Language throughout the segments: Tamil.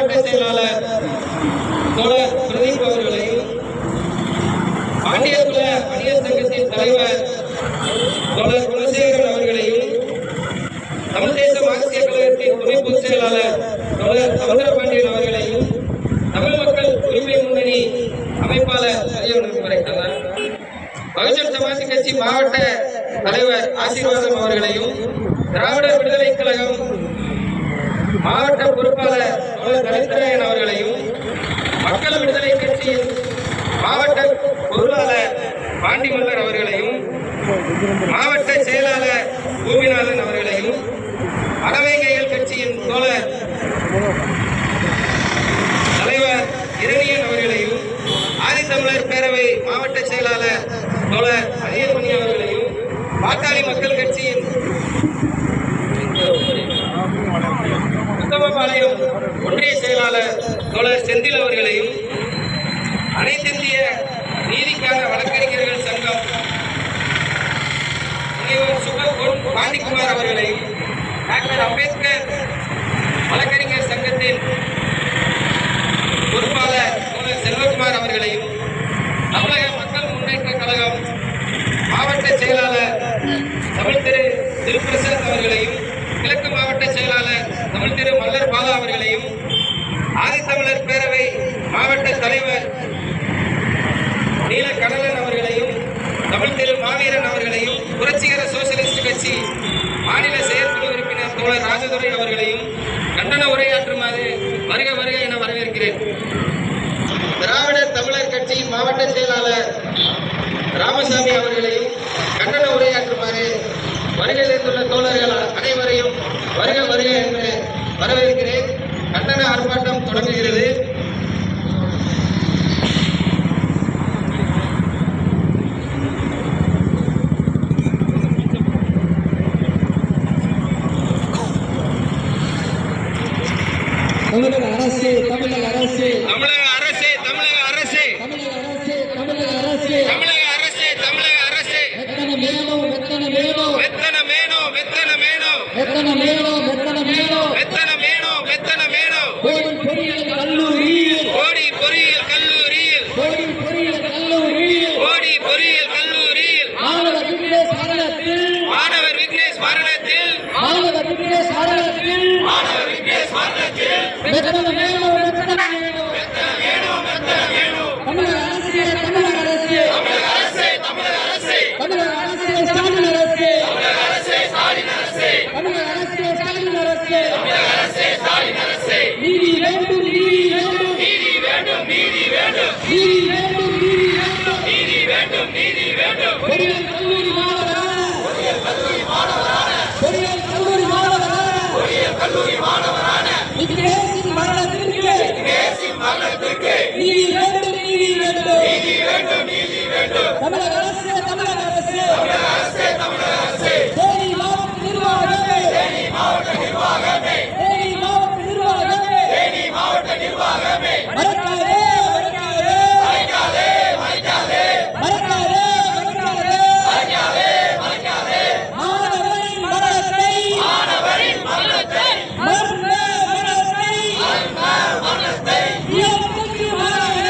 மாவட்ட செயலாளர் தோழர் பிரதீப் அவர்களையும், பாண்டியகுல வணிகர் சங்கத்தின் தலைவர் தோழர் குலசேகரன் அவர்களையும், தமிழ் தேச மார்க்சிய கழகத்தின் துணை பொதுச் செயலாளர் தோழர் சமுத்திரபாண்டியன் அவர்களையும், தமிழ் மக்கள் உரிமை முன்னணி அமைப்பாளர் பகுஜன் சமாஜ் கட்சி மாவட்ட தலைவர் ஆசீர்வாதம் அவர்களையும், திராவிடர் விடுதலை கழகம் மாவட்ட பொறுப்பாளர் தோழர் தரித்திரயன் அவர்களையும், மக்கள் விடுதலை கட்சியின் மாவட்ட பொருளாளர் பாண்டிமல்லர் அவர்களையும், மாவட்ட செயலாளர் பூமிநாதன் அவர்களையும், அறவைகைகள் கட்சியின் தோழர் தலைவர் இரணியன் அவர்களையும், ஆதித்தமிழர் பேரவை மாவட்ட செயலாளர் தோழர் அரியமணி அவர்களையும், பாட்டாளி மக்கள் கட்சியின் உத்தமபாளையம் ஒன்றிய செயலாளர் தோழர் செந்தில் அவர்களையும், அனைத்திந்திய நீதிக்கான வழக்கறிஞர்கள் சங்கம் பாண்டிக்குமார் அவர்களையும், டாக்டர் அம்பேத்கர் வழக்கறிஞர் சங்கத்தின் பொறுப்பாளர் தோழர் செல்வகுமார் அவர்களையும், தமிழக மக்கள் முன்னேற்ற கழகம் மாவட்ட செயலாளர் தமிழ் திரு திருப்பிரசாத் அவர்களையும், கிழக்கு மாவட்ட செயலாளர் தமிழ் திரு மல்லர் பாலா அவர்களையும், ஆதித்தமிழர் பேரவை மாவட்ட தலைவர் நீலகடலன் அவர்களையும், தமிழ் திரு மாவீரன் அவர்களையும், புரட்சிகர சோசியலிஸ்ட் கட்சி மாநில செயற்குழு உறுப்பினர் தோழர் ராஜதுரை அவர்களையும் கண்டன உரையாற்றுமாறு வருக வருக என வரவேற்கிறேன். திராவிடர் தமிழர் கட்சி மாவட்ட செயலாளர் ராமசாமி அவர்களையும் கண்டன உரையாற்றுமாறு வருகை தந்துள்ள தோழர்கள் அனைவரையும் வருக வருக என்று வரவேற்கிறேன். கண்டன ஆர்ப்பாட்டம் தொடங்குகிறது. தமிழக அரசு தமிழக அரசு தமிழக அரசு தமிழக அரசு தமிழக அரசு தமிழக அரசு தமிழக அரசு தமிழக அரசு வெத்தன மேனோ வெத்தன மேனோ வெத்தன மேனோ வெத்தன மேனோ வெத்தன மேனோ வெத்தன மேனோ வெத்தன மேனோ கோடி பொறியியல் கல்லூரியில் கோடி பொறியியல் கல்லூரியில் கோடி பொறியியல் கல்லூரியில் கோடி பொறியியல் கல்லூரியில் மாணவர் விக்னேஷ் மரணத்தில் மாணவர் விக்னேஷ் மரணத்தில் மாணவர் விக்னேஷ் மரணத்தில் மாணவர் விக்னேஷ் மரணத்தில் வெத்தன மேனோ வெத்தன மேனோ வெத்தன மேனோ வெத்தன மேனோ தமிழக அரசு தமிழக அரசு தமிழக அரசு தமிழக அரசு தமிழக அரசு ஸ்டாலின் அரசு தமிழக அரசு ஸ்டாலின் அரசு தமிழக அரசு ஸ்டாலின் அரசு தமிழக அரசு ஸ்டாலின் அரசு நீதி வேண்டும் நீதி வேண்டும் நீதி வேண்டும் நீதி வேண்டும் நீதி வேண்டும் நீதி வேண்டும் நீதி வேண்டும் நீதி வேண்டும் பொறியியல் கல்லூரி மாணவரான பொறியியல் கல்லூரி மாணவரான பொறியியல் கல்லூரி மாணவரான பொறியியல் கல்லூரி மாணவரான விக்னேஷின் மரணத்திற்கு விக்னேஷின் மரணத்திற்கு நீதி வேண்டும் நீதி வேண்டும் நீதி வேண்டும் நீதி வேண்டும் தமிழக அரசு தமிழக அரசு தமிழக அரசு தமிழக அரசு தேனி மாவட்ட நிர்வாகமே தேனி மாவட்ட நிர்வாகமே தேனி மாவட்ட நிர்வாகமே தேனி மாவட்ட நிர்வாகமே மறக்காதே மறக்காதே மறைக்காதே மறைக்காதே மறக்காதே மறக்காதே மறைக்காதே மறைக்காதே மாணவரின் மரணத்தை மாணவரின் மரணத்தை மரணத்தை மரணத்தை இயற்கைக்கு மாறாக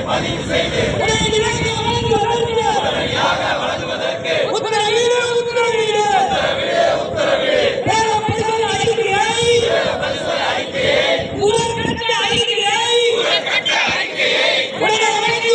பதிவு செய்து உடனடியாக வழங்குவதற்கு உத்தரவிடு. வேலை பரிசோதனை அறிக்கையை முதற்கட்ட அறிக்கையை உடனே வழங்கு.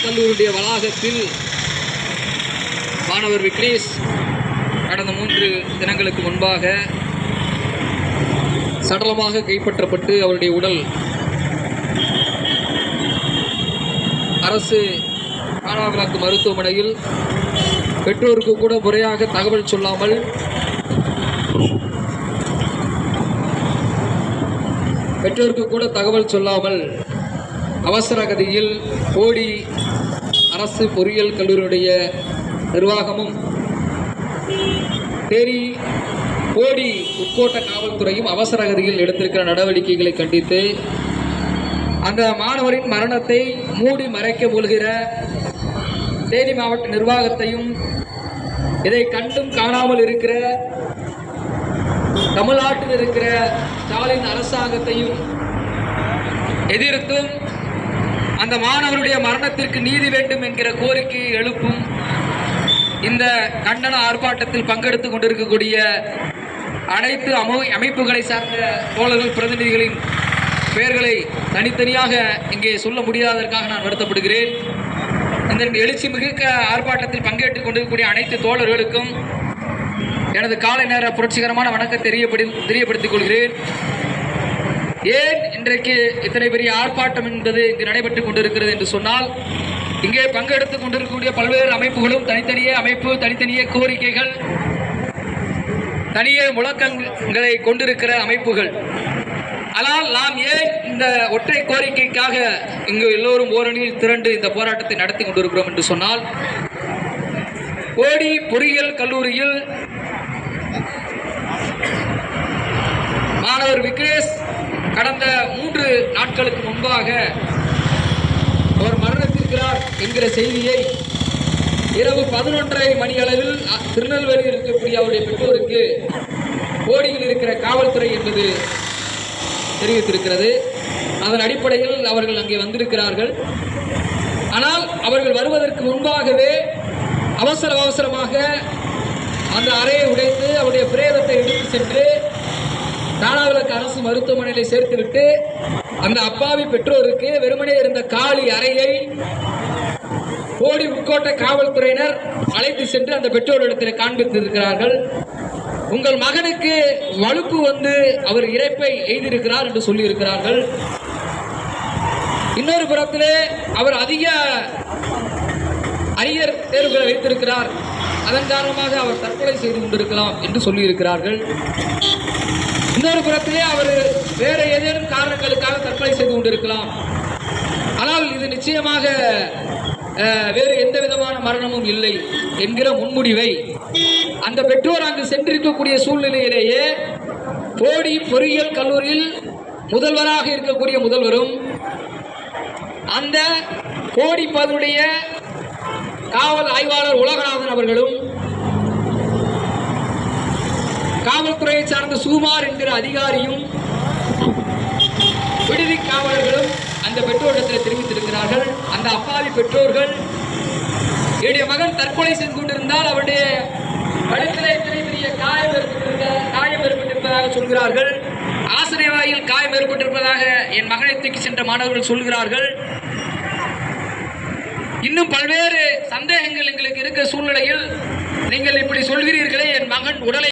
கல்லூரியுடைய வளாகத்தில் மாணவர் விக்னேஷ் கடந்த 3 தினங்களுக்கு முன்பாக சடலமாக கைப்பற்றப்பட்டு அவருடைய உடல் அரசு காணாமலாக்கு மருத்துவமனையில் பெற்றோருக்கு கூட முறையாக தகவல் சொல்லாமல் அவசர கதியில் போடி அரசு பொறியியல் கல்லூரியுடைய நிர்வாகமும் போடி உட்கோட்ட காவல்துறையும் அவசர கதியில் எடுத்திருக்கிற நடவடிக்கைகளை கண்டித்து அந்த மாணவரின் மரணத்தை மூடி மறைக்க முயல்கிற தேனி மாவட்ட நிர்வாகத்தையும் இதை கண்டும் காணாமல் இருக்கிற தமிழ்நாட்டில் இருக்கிற ஸ்டாலின் அரசாங்கத்தையும் எதிர்த்தும் அந்த மாணவருடைய மரணத்திற்கு நீதி வேண்டும் என்கிற கோரிக்கையை எழுப்பும் இந்த கண்டன ஆர்ப்பாட்டத்தில் பங்கெடுத்துக் கொண்டிருக்கக்கூடிய அனைத்து அமைப்புகளை சார்ந்த தோழர்கள் பிரதிநிதிகளின் பெயர்களை தனித்தனியாக இங்கே சொல்ல முடியாததற்காக நான் வருத்தப்படுகிறேன். இந்த எழுச்சி மிக்க ஆர்ப்பாட்டத்தில் பங்கேற்றுக் கொண்டிருக்கக்கூடிய அனைத்து தோழர்களுக்கும் எனது காலை நேர புரட்சிகரமான வணக்கத்தை தெரியப்படுத்திக் கொள்கிறேன். ஏன் இன்றைக்கு இத்தனை பெரிய ஆர்ப்பாட்டம் என்பது இங்கு நடைபெற்றுக் கொண்டிருக்கிறது என்று சொன்னால், இங்கே பங்கெடுத்துக் கொண்டிருக்கக்கூடிய பல்வேறு அமைப்புகளும் தனித்தனியே கோரிக்கைகள், தனியே முழக்கங்களை கொண்டிருக்கிற அமைப்புகள். ஆனால் நாம் ஏன் இந்த ஒற்றை கோரிக்கைக்காக இங்கு எல்லோரும் ஓரணியில் திரண்டு இந்த போராட்டத்தை நடத்தி கொண்டிருக்கிறோம் என்று சொன்னால், போடி பொறியியல் கல்லூரியில் மாணவர் விக்னேஷ் கடந்த 3 நாட்களுக்கு முன்பாக அவர் மரணத்திற்கிறார் என்கிற செய்தியை இரவு 11:30 மணி அளவில் திருநெல்வேலியில் இருக்கக்கூடிய அவருடைய பெற்றோருக்கு போடியில் இருக்கிற காவல்துறை என்பது தெரிவித்திருக்கிறது. அதன் அடிப்படையில் அவர்கள் அங்கே வந்திருக்கிறார்கள். ஆனால் அவர்கள் வருவதற்கு முன்பாகவே அவசரமாக அந்த அறையை உடைத்து அவருடைய பிரேதத்தை எடுத்து சென்று தானாவிலக்கு அரசு மருத்துவமனையில் சேர்த்துவிட்டு அந்த அப்பாவி பெற்றோருக்கு வெறுமனே இருந்த காலி அறையை போடி உட்கோட்டை காவல்துறையினர் அழைத்து சென்று அந்த பெற்றோரிடத்தில் காண்பித்திருக்கிறார்கள். உங்கள் மகனுக்கு வலுப்பு வந்து அவர் இறப்பை எய்திருக்கிறார் என்று சொல்லியிருக்கிறார்கள். இன்னொரு புறத்திலே அவர் அதிக அரியர் தேர்வுகளை வைத்திருக்கிறார், அதன் காரணமாக அவர் தற்கொலை செய்து கொண்டிருக்கலாம் என்று சொல்லியிருக்கிறார்கள். இன்னொரு புறத்திலே அவர் வேற ஏதேனும் காரணங்களுக்காக தற்கொலை செய்து கொண்டிருக்கலாம். ஆனால் இது நிச்சயமாக வேறு எந்த விதமான மரணமும் இல்லை என்கிற முன்முடிவை அந்த பெற்றோர் அங்கு சென்றிருக்கக்கூடிய சூழ்நிலையிலேயே போடி பொறியியல் கல்லூரியில் முதல்வராக இருக்கக்கூடிய முதல்வரும் அந்த போடி பகுதியுடைய காவல் ஆய்வாளர் உலகநாதன் அவர்களும் காவல்துறையை சார்ந்த சுகுமார் என்கிற அதிகாரியும் விடுதி காவலர்களும் அந்த பெற்றோரிடத்தில் தெரிவித்திருக்கிறார்கள். அந்த அப்பாவி பெற்றோர்கள் என்னுடைய மகன் தற்கொலை செய்து கொண்டிருந்தால் அவருடைய கழுத்திலே இத்தனை பெரிய காயம் ஏற்பட்டிருப்பதாக சொல்கிறார்கள். ஆசிரியர் வாயில் காயம் ஏற்பட்டிருப்பதாக என் மகனை தூக்கி சென்ற மாணவர்கள் சொல்கிறார்கள். இன்னும் பல்வேறு சந்தேகங்கள் எங்களுக்கு இருக்க சூழ்நிலையில் நீங்கள் இப்படி சொல்கிறீர்களே, என் மகன் உடலை